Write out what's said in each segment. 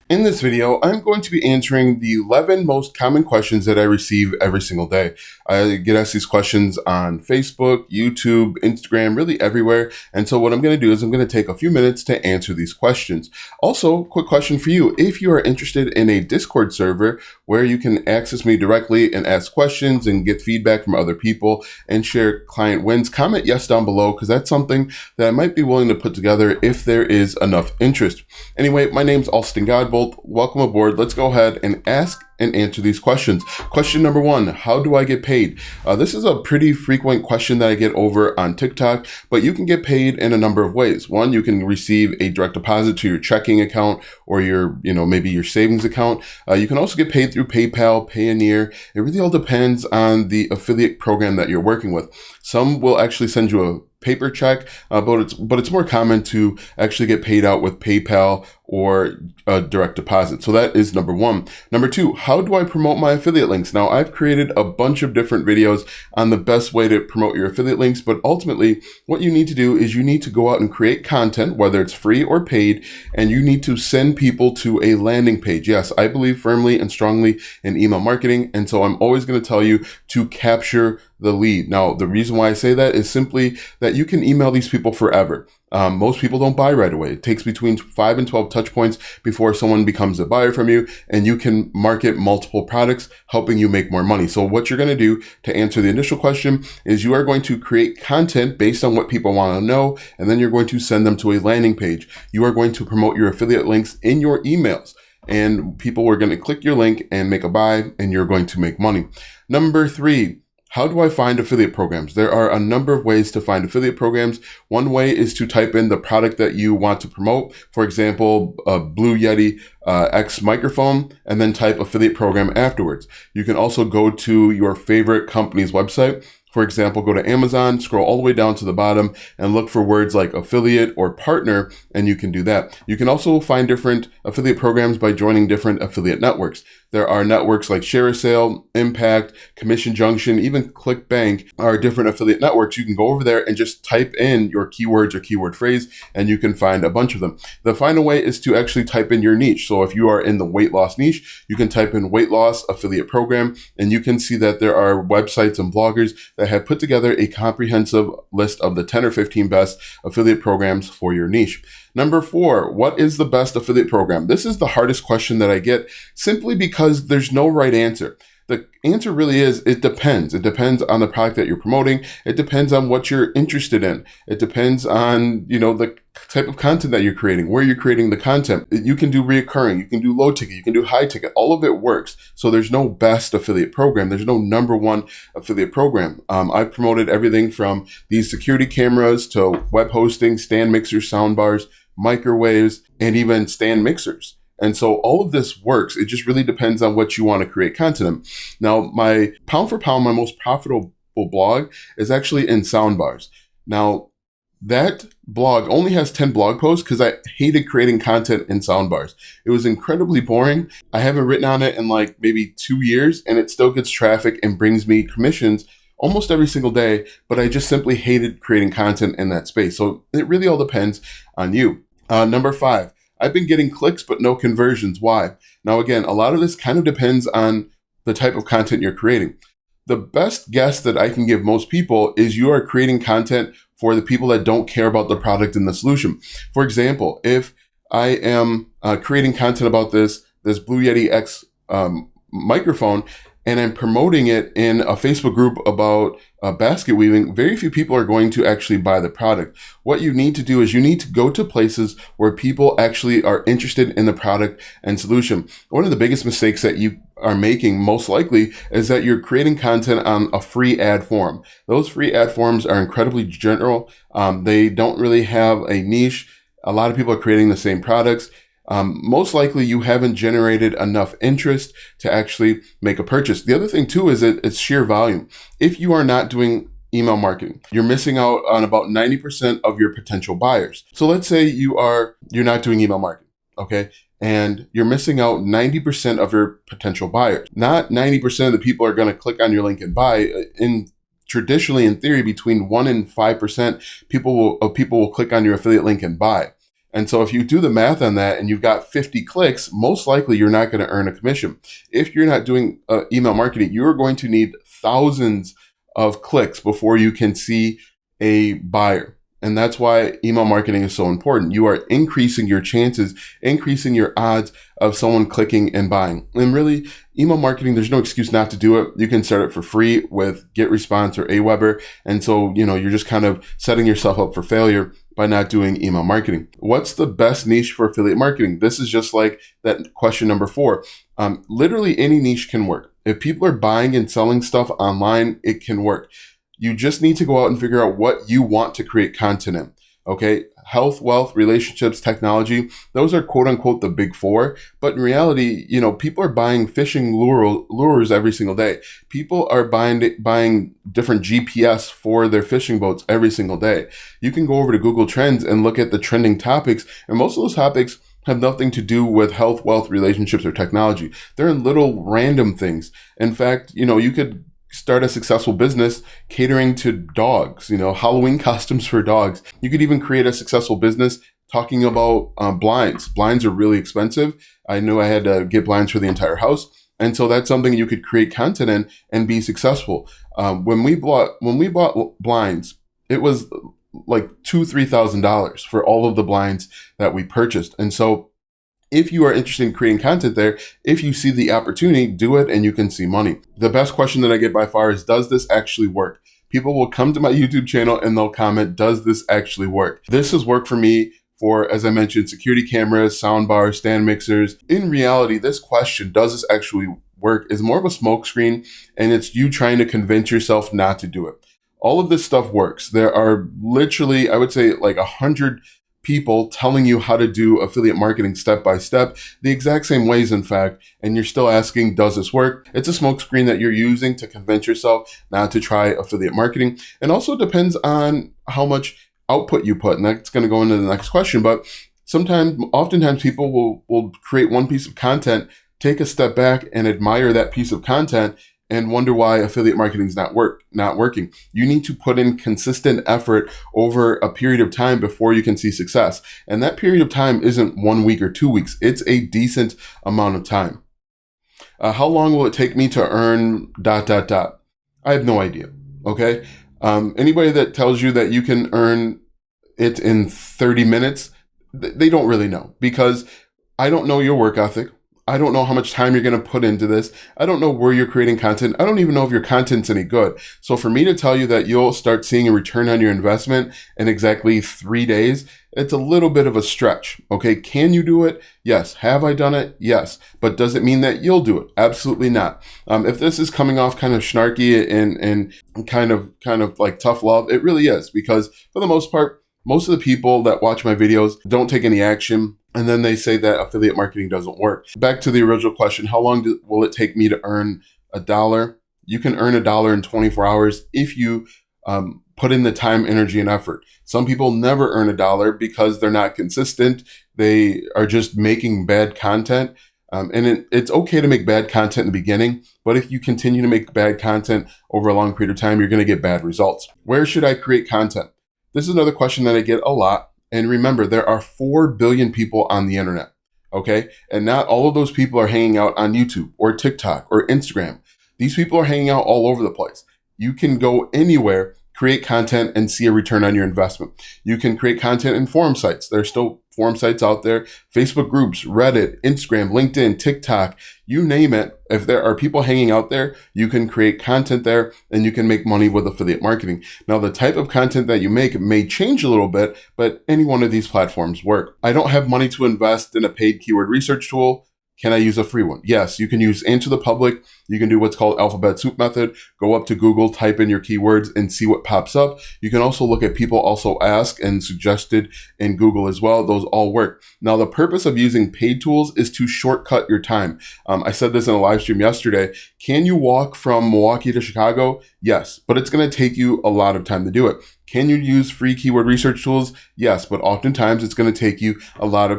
In this video, I'm going to be answering the 11 most common questions that I receive every single day. I get asked these questions on Facebook, YouTube, Instagram, really everywhere. And so what I'm going to do is I'm going to take a few minutes to answer these questions. Also, quick question for you. If you are interested in a Discord server where you can access me directly and ask questions and get feedback from other people and share client wins, comment yes down below because that's something that I might be willing to put together if there is enough interest. Anyway, my name's Austin Godbolt. Welcome aboard. Let's go ahead and ask and answer these questions. Question number one, how do I get paid? This is a pretty frequent question that I get over on TikTok, but you can get paid in a number of ways. One, you can receive a direct deposit to your checking account or your, maybe your savings account. You can also get paid through PayPal, Payoneer. It really all depends on the affiliate program that you're working with. Some will actually send you a paper check, but it's more common to actually get paid out with PayPal or a direct deposit. So that is number one. Number two, how do I promote my affiliate links? Now, I've created a bunch of different videos on the best way to promote your affiliate links, but ultimately what you need to do is you need to go out and create content, whether it's free or paid, and you need to send people to a landing page. Yes, I believe firmly and strongly in email marketing, and so I'm always going to tell you to capture the lead. Now, the reason why I say that is simply that you can email these people forever. Most people don't buy right away. It takes between 5 and 12 touch points before someone becomes a buyer from you, and you can market multiple products, helping you make more money. So what you're going to do to answer the initial question is you are going to create content based on what people want to know, and then you're going to send them to a landing page. You are going to promote your affiliate links in your emails, and people are going to click your link and make a buy, and you're going to make money. Number three, how do I find affiliate programs? There are a number of ways to find affiliate programs. One way is to type in the product that you want to promote. For example, a Blue Yeti X microphone, and then type affiliate program afterwards. You can also go to your favorite company's website. For example, go to Amazon, scroll all the way down to the bottom and look for words like affiliate or partner, and you can do that. You can also find different affiliate programs by joining different affiliate networks. There are networks like ShareASale, Impact, Commission Junction, even ClickBank are different affiliate networks. You can go over there and just type in your keywords or keyword phrase, and you can find a bunch of them. The final way is to actually type in your niche. So if you are in the weight loss niche, you can type in weight loss affiliate program, and you can see that there are websites and bloggers that have put together a comprehensive list of the 10 or 15 best affiliate programs for your niche. Number four, what is the best affiliate program? This is the hardest question that I get simply because there's no right answer. The answer really is, it depends. It depends on the product that you're promoting. It depends on what you're interested in. It depends on, the type of content that you're creating, where you're creating the content. You can do reoccurring, you can do low ticket, you can do high ticket. All of it works. So there's no best affiliate program. There's no number one affiliate program. I've promoted everything from these security cameras to web hosting, stand mixers, sound bars, microwaves, and even stand mixers. And so all of this works. It just really depends on what you want to create content in. Now, my pound for pound, my most profitable blog is actually in Soundbars. Now, that blog only has 10 blog posts because I hated creating content in Soundbars. It was incredibly boring. I haven't written on it in like maybe 2 years, and it still gets traffic and brings me commissions almost every single day, but I just simply hated creating content in that space. So it really all depends on you. Number five, I've been getting clicks, but no conversions. Why? Now, again, a lot of this kind of depends on the type of content you're creating. The best guess that I can give most people is you are creating content for the people that don't care about the product and the solution. For example, if I am creating content about this Blue Yeti X microphone, and I'm promoting it in a Facebook group about basket weaving, very few people are going to actually buy the product. What you need to do is you need to go to places where people actually are interested in the product and solution. One of the biggest mistakes that you are making most likely is that you're creating content on a free ad form. Those free ad forms are incredibly general. They don't really have a niche. A lot of people are creating the same products. Most likely you haven't generated enough interest to actually make a purchase. The other thing too is it's sheer volume. If you are not doing email marketing, you're missing out on about 90% of your potential buyers. So let's say you're not doing email marketing, okay? And you're missing out 90% of your potential buyers. Not 90% of the people are going to click on your link and buy. Traditionally, in theory, between 1% and 5% people will click on your affiliate link and buy. And so if you do the math on that and you've got 50 clicks, most likely you're not going to earn a commission. If you're not doing email marketing, you're going to need thousands of clicks before you can see a buyer. And that's why email marketing is so important. You are increasing your chances, increasing your odds of someone clicking and buying. And really, email marketing, there's no excuse not to do it. You can start it for free with GetResponse or Aweber. And so, you're just kind of setting yourself up for failure by not doing email marketing. What's the best niche for affiliate marketing? This is just like that question number 4. Literally any niche can work. If people are buying and selling stuff online, it can work. You just need to go out and figure out what you want to create content in. Okay. Health, wealth, relationships, technology. Those are quote unquote the big 4. But in reality, people are buying fishing lures every single day. People are buying different GPS for their fishing boats every single day. You can go over to Google Trends and look at the trending topics. And most of those topics have nothing to do with health, wealth, relationships, or technology. They're in little random things. In fact, you could start a successful business catering to dogs, Halloween costumes for dogs. You could even create a successful business talking about blinds. Blinds are really expensive. I knew I had to get blinds for the entire house. And so that's something you could create content in and be successful. When we bought blinds, it was like $2,000-$3,000 for all of the blinds that we purchased. And so if you are interested in creating content there, if you see the opportunity, do it and you can see money. The best question that I get by far is, does this actually work? People will come to my YouTube channel and they'll comment, does this actually work? This has worked for me for, as I mentioned, security cameras, sound bars, stand mixers. In reality, this question, does this actually work, is more of a smokescreen, and it's you trying to convince yourself not to do it. All of this stuff works. There are literally, I would say, like 100 people telling you how to do affiliate marketing step by step, the exact same ways, in fact, and you're still asking, does this work? It's a smokescreen that you're using to convince yourself not to try affiliate marketing. And also depends on how much output you put. And that's going to go into the next question. But oftentimes people will create one piece of content, take a step back and admire that piece of content and wonder why affiliate marketing is not working. You need to put in consistent effort over a period of time before you can see success. And that period of time isn't 1 week or 2 weeks. It's a decent amount of time. How long will it take me to earn ... I have no idea. Okay. Anybody that tells you that you can earn it in 30 minutes, they don't really know, because I don't know your work ethic. I don't know how much time you're going to put into this. I don't know where you're creating content. I don't even know if your content's any good. So for me to tell you that you'll start seeing a return on your investment in exactly 3 days, it's a little bit of a stretch. Okay. Can you do it? Yes. Have I done it? Yes. But does it mean that you'll do it? Absolutely not. If this is coming off kind of snarky and kind of like tough love, it really is, because for the most part, most of the people that watch my videos don't take any action. And then they say that affiliate marketing doesn't work. Back to the original question, how long will it take me to earn $1? You can earn $1 in 24 hours if you put in the time, energy, and effort. Some people never earn $1 because they're not consistent. They are just making bad content. And it's okay to make bad content in the beginning, but if you continue to make bad content over a long period of time, you're going to get bad results. Where should I create content? This is another question that I get a lot. And remember, there are 4 billion people on the internet, okay? And not all of those people are hanging out on YouTube or TikTok or Instagram. These people are hanging out all over the place. You can go anywhere, create content, and see a return on your investment. You can create content in forum sites. There's still forum sites out there, Facebook groups, Reddit, Instagram, LinkedIn, TikTok, you name it. If there are people hanging out there, you can create content there and you can make money with affiliate marketing. Now, the type of content that you make may change a little bit, but any one of these platforms work. I don't have money to invest in a paid keyword research tool. Can I use a free one? Yes, you can use Answer the Public. You can do what's called alphabet soup method. Go up to Google, type in your keywords and see what pops up. You can also look at people also ask and suggested in Google as well. Those all work. Now, the purpose of using paid tools is to shortcut your time. I said this in a live stream yesterday. Can you walk from Milwaukee to Chicago? Yes, but it's going to take you a lot of time to do it. Can you use free keyword research tools? Yes, but oftentimes it's going to take you a lot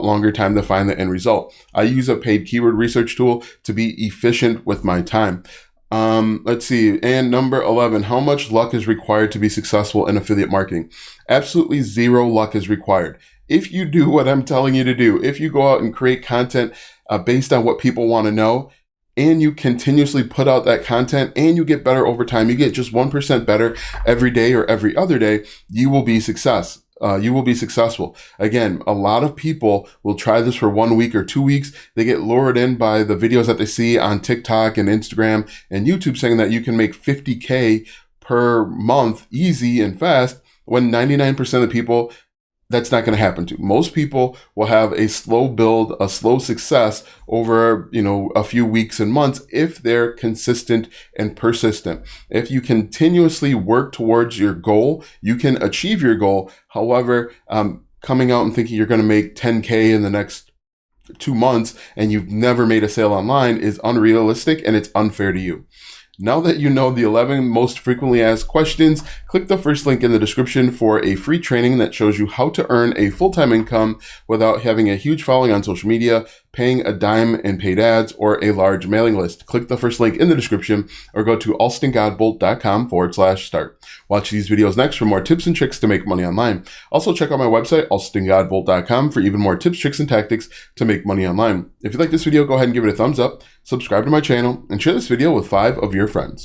longer time to find the end result. I use a paid keyword research tool to be efficient with my time. Let's see. And number 11, how much luck is required to be successful in affiliate marketing? Absolutely zero luck is required. If you do what I'm telling you to do, if you go out and create content based on what people want to know, and you continuously put out that content and you get better over time, you get just 1% better every day or every other day, you will be you will be successful. Again, a lot of people will try this for 1 week or 2 weeks. They get lured in by the videos that they see on TikTok and Instagram and YouTube saying that you can make 50K per month easy and fast, when 99% of the people, that's not going to happen to. Most people will have a slow build, a slow success over, a few weeks and months if they're consistent and persistent. If you continuously work towards your goal, you can achieve your goal. However, coming out and thinking you're going to make 10K in the next 2 months and you've never made a sale online is unrealistic and it's unfair to you. Now that you know the 11 most frequently asked questions, click the first link in the description for a free training that shows you how to earn a full-time income without having a huge following on social media, paying a dime in paid ads, or a large mailing list. Click the first link in the description or go to alstongodbolt.com/start. Watch these videos next for more tips and tricks to make money online. Also check out my website, alstongodbolt.com, for even more tips, tricks, and tactics to make money online. If you like this video, go ahead and give it a thumbs up, subscribe to my channel, and share this video with 5 of your friends.